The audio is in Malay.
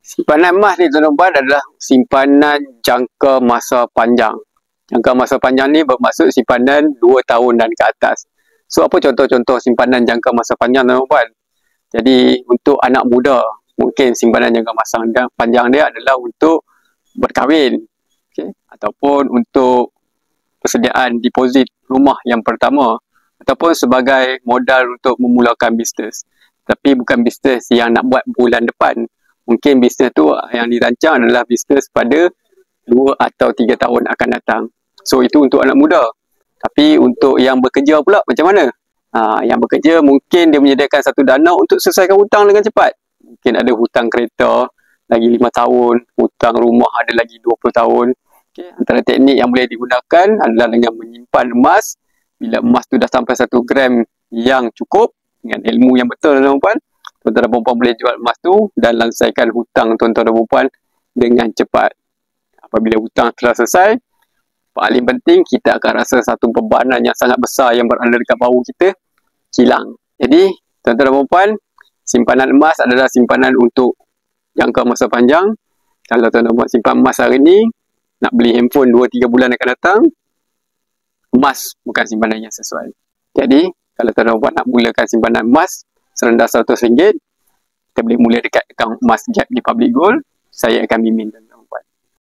Simpanan emas ni tuan-tuan adalah simpanan jangka masa panjang. Jangka masa panjang ni bermaksud simpanan 2 tahun dan ke atas. So, apa contoh-contoh simpanan jangka masa panjang tuan-tuan? Jadi, untuk anak muda, mungkin simpanan jangka masa panjang dia adalah untuk berkahwin. Okay? Ataupun untuk persediaan deposit rumah yang pertama. Ataupun sebagai modal untuk memulakan bisnes. Tapi bukan bisnes yang nak buat bulan depan. Mungkin bisnes tu yang dirancang adalah bisnes pada 2 atau 3 tahun akan datang. So, itu untuk anak muda. Tapi untuk yang bekerja pula macam mana? Yang bekerja mungkin dia menyediakan satu dana untuk selesaikan hutang dengan cepat. Mungkin ada hutang kereta lagi 5 tahun, hutang rumah ada lagi 20 tahun. Okay. Antara teknik yang boleh digunakan adalah dengan menyimpan emas. Bila emas tu dah sampai 1 gram yang cukup, dengan ilmu yang betul tuan-tuan, tuan-tuan dan perempuan boleh jual emas tu dan lansaikan hutang tuan-tuan dan perempuan dengan cepat. Apabila hutang telah selesai, paling penting kita akan rasa satu bebanan yang sangat besar yang berada dekat bahu kita hilang. Jadi, tuan-tuan dan perempuan, simpanan emas adalah simpanan untuk jangka masa panjang. Kalau tuan-tuan simpan emas hari ni, nak beli handphone 2-3 bulan akan datang, emas bukan simpanan yang sesuai. Jadi, kalau tuan-tuan dan perempuan nak mulakan simpanan emas serendah RM100, kita boleh mula dekat akaun emas Gap di Public Gold. Saya akan bimbing.